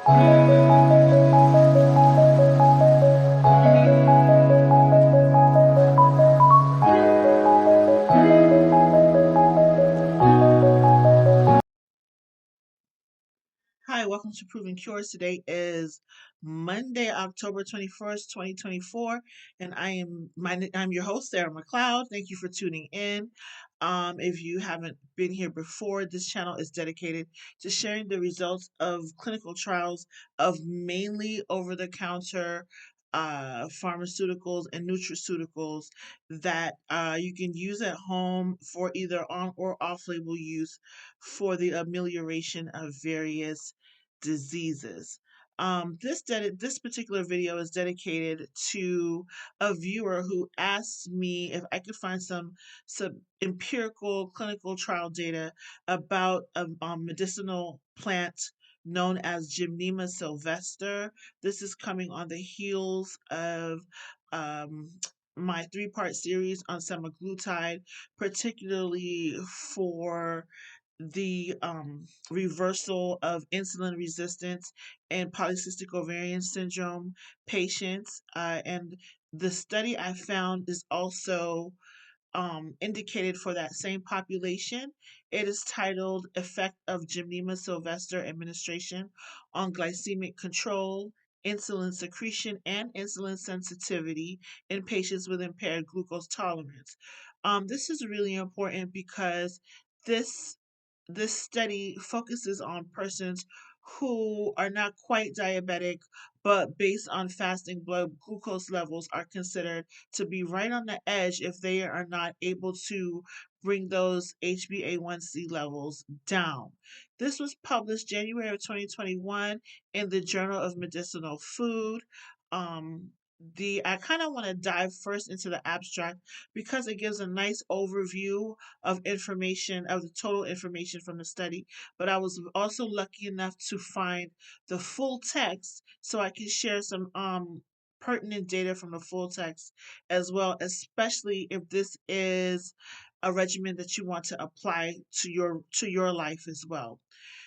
Hi, welcome to Proven Cures. Today is Monday, October 21st, 2024, and I'm your host, Sarah McLeod. Thank you for tuning in. If you haven't been here before, this channel is dedicated to sharing the results of clinical trials of mainly over-the-counter pharmaceuticals and nutraceuticals that you can use at home for either on or off-label use for the amelioration of various diseases. This particular video is dedicated to a viewer who asked me if I could find some empirical clinical trial data about a medicinal plant known as Gymnema Sylvestre. This is coming on the heels of um, my three-part series on semaglutide, particularly for the reversal of insulin resistance and polycystic ovarian syndrome patients. And the study I found is also indicated for that same population. It is titled Effect of Gymnema Sylvestre Administration on Glycemic Control, Insulin Secretion, and Insulin Sensitivity in Patients with Impaired Glucose Tolerance. This is really important because this this study focuses on persons who are not quite diabetic, but based on fasting blood glucose levels are considered to be right on the edge if they are not able to bring those HbA1c levels down. This was published January of 2021 in the Journal of Medicinal Food. Um, I kind of want to dive first into the abstract because it gives a nice overview of information, of the total information from the study, but I was also lucky enough to find the full text so I can share some pertinent data from the full text as well, especially if this is a regimen that you want to apply to your life as well.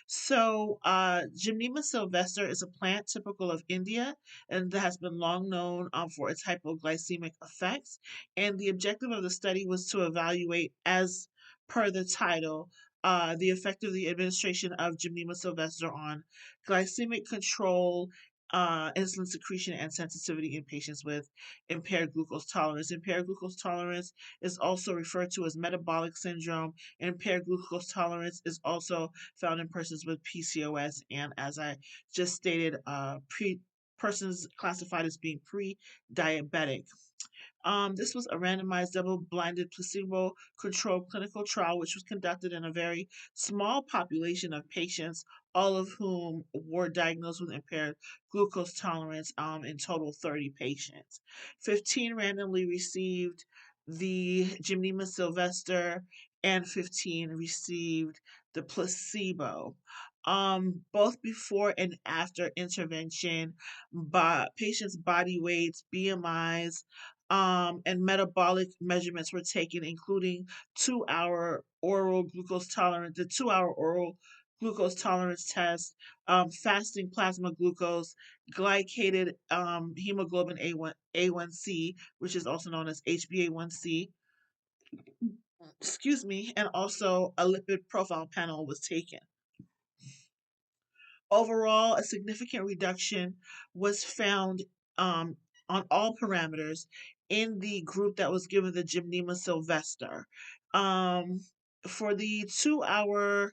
So, Gymnema sylvestre is a plant typical of India and that has been long known for its hypoglycemic effects. And the objective of the study was to evaluate, as per the title, the effect of the administration of Gymnema sylvestre on glycemic control, insulin secretion, and sensitivity in patients with impaired glucose tolerance. Impaired glucose tolerance is also referred to as metabolic syndrome. Impaired glucose tolerance is also found in persons with PCOS, and as I just stated, persons classified as being pre-diabetic. This was a randomized double-blinded placebo-controlled clinical trial which was conducted in a very small population of patients, all of whom were diagnosed with impaired glucose tolerance, in total 30 patients. 15 randomly received the Gymnema sylvestre and 15 received the placebo. Both before and after intervention, patients' body weights, BMIs, and metabolic measurements were taken, including 2-hour oral glucose tolerance, the 2-hour oral glucose tolerance test, fasting plasma glucose, glycated hemoglobin A1C, which is also known as HbA1C, excuse me, and also a lipid profile panel was taken. Overall, a significant reduction was found um, on all parameters in the group that was given the Gymnema sylvestre. Um, for the 2-hour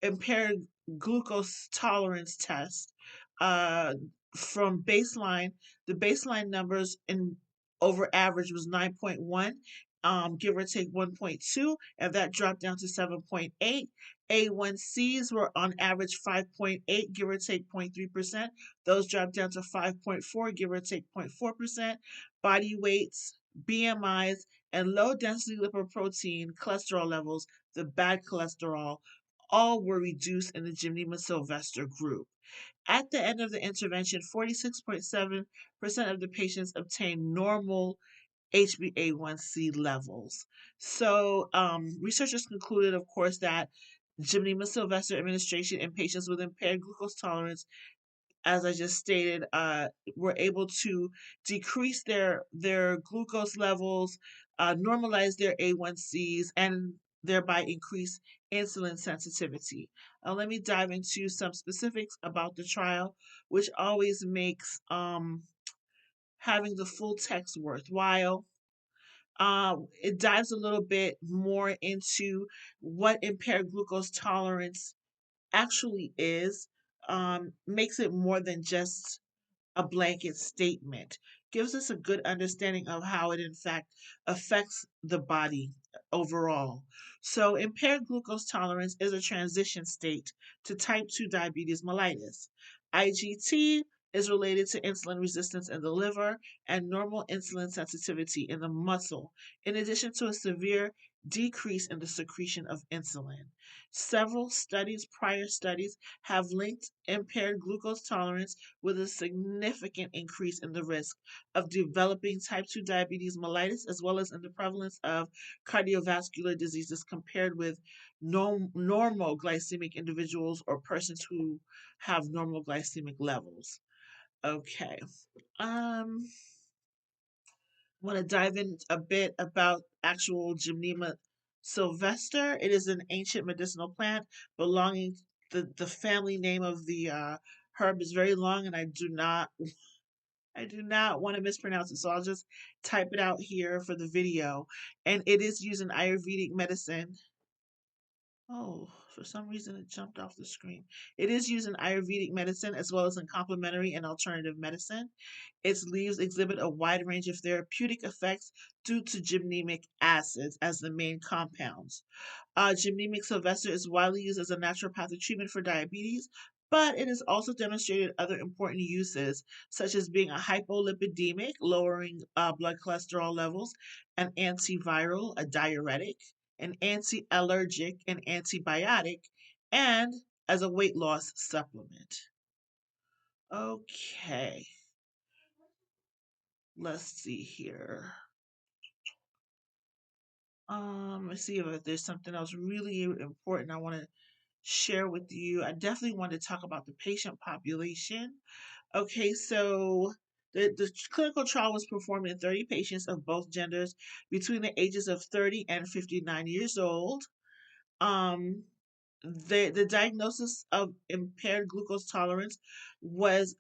impaired glucose tolerance test, uh, from baseline, the baseline numbers in over average was 9.1, give or take 1.2, and that dropped down to 7.8. A1Cs were on average 5.8, give or take 0.3%. Those dropped down to 5.4, give or take 0.4%. Body weights, BMIs, and low density lipoprotein cholesterol levels, the bad cholesterol, all were reduced in the Gymnema sylvestre group. At the end of the intervention, 46.7% of the patients obtained normal HbA1c levels. So, researchers concluded, of course, that Gymnema sylvestre administration in patients with impaired glucose tolerance as I just stated, were able to decrease their glucose levels, normalize their A1Cs, and thereby increase insulin sensitivity. Let me dive into some specifics about the trial, which always makes having the full text worthwhile. It dives a little bit more into what impaired glucose tolerance actually is, makes it more than just a blanket statement, gives us a good understanding of how it in fact affects the body overall. So, impaired glucose tolerance is a transition state to type 2 diabetes mellitus. IGT is related to insulin resistance in the liver and normal insulin sensitivity in the muscle, in addition to a severe decrease in the secretion of insulin. Several prior studies, have linked impaired glucose tolerance with a significant increase in the risk of developing type 2 diabetes mellitus, as well as in the prevalence of cardiovascular diseases compared with normal glycemic individuals or persons who have normal glycemic levels. Okay. Um, I want to dive in a bit about actual Gymnema Sylvestre. It is an ancient medicinal plant belonging the family name of the herb is very long, and I do not want to mispronounce it, so I'll just type it out here for the video. And it is used in Ayurvedic medicine. Oh, for some reason it jumped off the screen. It is used in Ayurvedic medicine as well as in complementary and alternative medicine. Its leaves exhibit a wide range of therapeutic effects due to gymnemic acids as the main compounds. Gymnemic Sylvestre is widely used as a naturopathic treatment for diabetes, but it has also demonstrated other important uses, such as being a hypolipidemic, lowering blood cholesterol levels, an antiviral, a diuretic, an anti-allergic, an antibiotic, and as a weight loss supplement. Okay, let's see here. Let's see if there's something else really important I want to share with you. I definitely want to talk about the patient population. Okay, so the clinical trial was performed in 30 patients of both genders between the ages of 30 and 59 years old. Um, the diagnosis of impaired glucose tolerance was,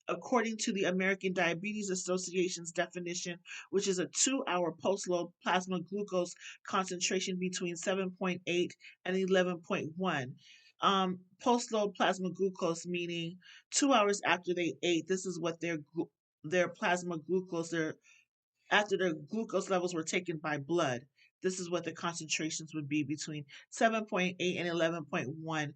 according to the American Diabetes Association's definition, which is a 2-hour post-load plasma glucose concentration between 7.8 and 11.1. Post-load plasma glucose meaning 2 hours after they ate. This is what their plasma glucose, their after their glucose levels were taken by blood. This is what the concentrations would be between 7.8 and 11.1,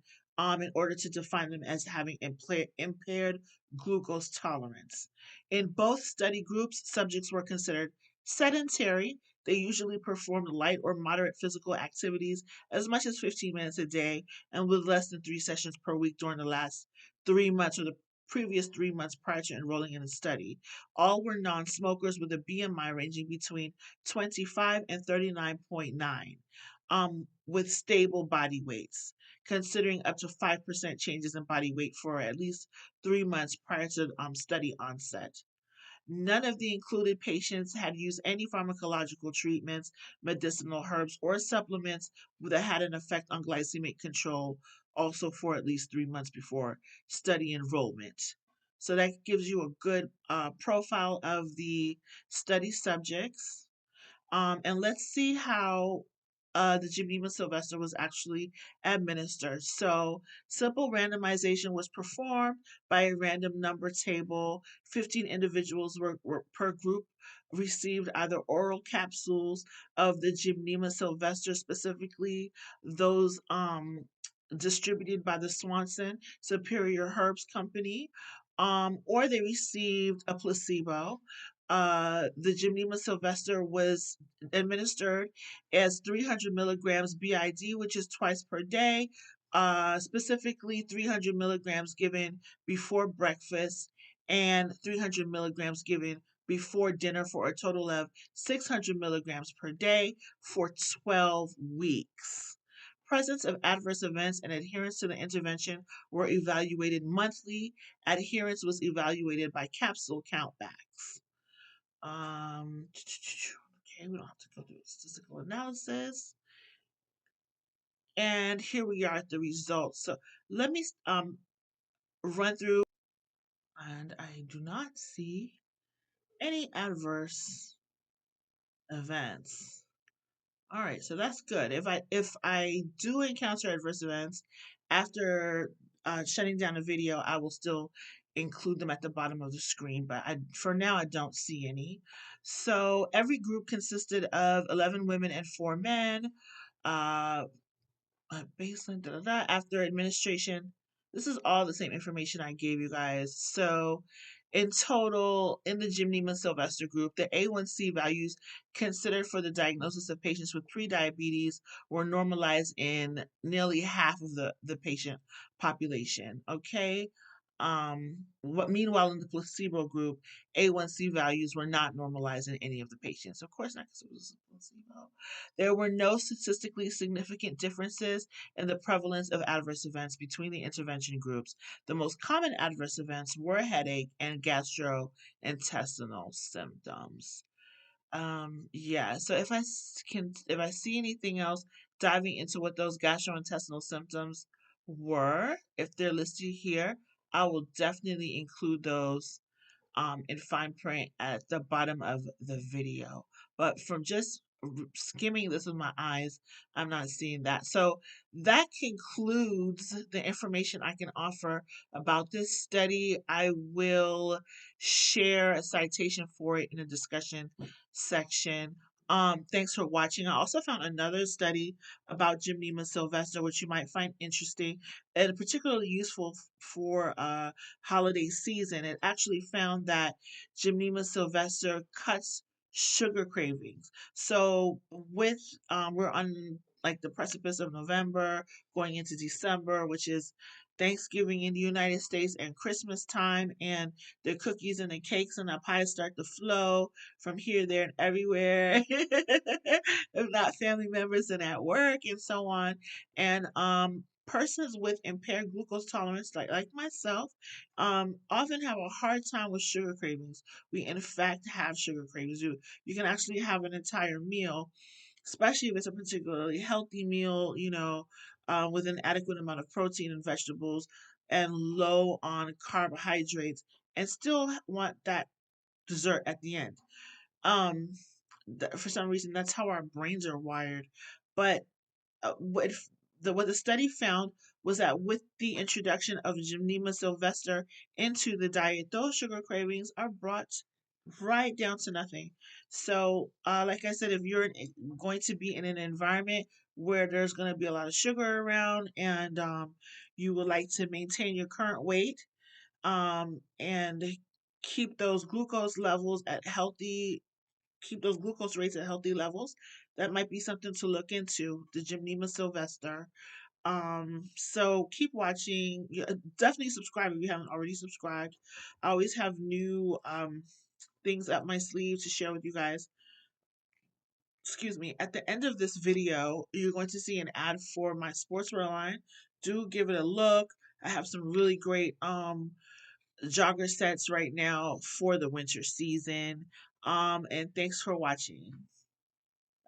in order to define them as having impaired glucose tolerance. In both study groups, subjects were considered sedentary. They usually performed light or moderate physical activities as much as 15 minutes a day and with less than 3 sessions per week during the last 3 months or the previous 3 months prior to enrolling in the study. All were non smokers with a BMI ranging between 25 and 39.9, with stable body weights, considering up to 5% changes in body weight for at least 3 months prior to study onset. None of the included patients had used any pharmacological treatments, medicinal herbs, or supplements that had an effect on glycemic control, also for at least 3 months before study enrollment. So that gives you a good profile of the study subjects. And let's see how the Gymnema Sylvestre was actually administered. So, simple randomization was performed by a random number table. 15 individuals were per group received either oral capsules of the Gymnema Sylvestre, specifically those distributed by the Swanson Superior Herbs Company, or they received a placebo. The Gymnema Sylvestre was administered as 300 milligrams BID, which is twice per day, specifically 300 milligrams given before breakfast and 300 milligrams given before dinner for a total of 600 milligrams per day for 12 weeks. Presence of adverse events and adherence to the intervention were evaluated monthly. Adherence was evaluated by capsule countbacks. Okay, we don't have to go through statistical analysis. And here we are at the results. So let me run through, and I do not see any adverse events. All right, so that's good. If I do encounter adverse events after shutting down the video, I will still include them at the bottom of the screen. But for now, I don't see any. So every group consisted of 11 women and 4 men. Uh, baseline, after administration. This is all the same information I gave you guys. So, in total, in the Gymnema Sylvestre group, the A1C values considered for the diagnosis of patients with prediabetes were normalized in nearly half of the patient population. Okay. Meanwhile, in the placebo group, A1C values were not normalized in any of the patients. Of course not, because it was a placebo. There were no statistically significant differences in the prevalence of adverse events between the intervention groups. The most common adverse events were headache and gastrointestinal symptoms. Yeah, so if I see anything else diving into what those gastrointestinal symptoms were, if they're listed here, I will definitely include those in fine print at the bottom of the video. But from just skimming this with my eyes, I'm not seeing that. So that concludes the information I can offer about this study. I will share a citation for it in the discussion section. Thanks for watching. I also found another study about Gymnema Sylvestre, which you might find interesting and particularly useful for holiday season. It actually found that Gymnema Sylvestre cuts sugar cravings. So with we're on like the precipice of November, going into December, which is Thanksgiving in the United States and Christmas time, and the cookies and the cakes and the pies start to flow from here, there, and everywhere. If not family members and at work and so on. And persons with impaired glucose tolerance, like myself, often have a hard time with sugar cravings. We in fact have sugar cravings. You can actually have an entire meal, especially if it's a particularly healthy meal, with an adequate amount of protein and vegetables and low on carbohydrates, and still want that dessert at the end. Um, for some reason, that's how our brains are wired. But what the study found was that with the introduction of Gymnema Sylvestre into the diet, those sugar cravings are brought right down to nothing. So, like I said, if you're going to be in an environment where there's going to be a lot of sugar around, and you would like to maintain your current weight, and keep those glucose levels at healthy keep those glucose rates at healthy levels, that might be something to look into, the Gymnema Sylvestre. So keep watching. Definitely subscribe if you haven't already subscribed. I always have new things up my sleeve to share with you guys. Excuse me. At the end of this video, you're going to see an ad for my sportswear line. Do give it a look. I have some really great jogger sets right now for the winter season. And thanks for watching.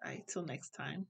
All right, till next time.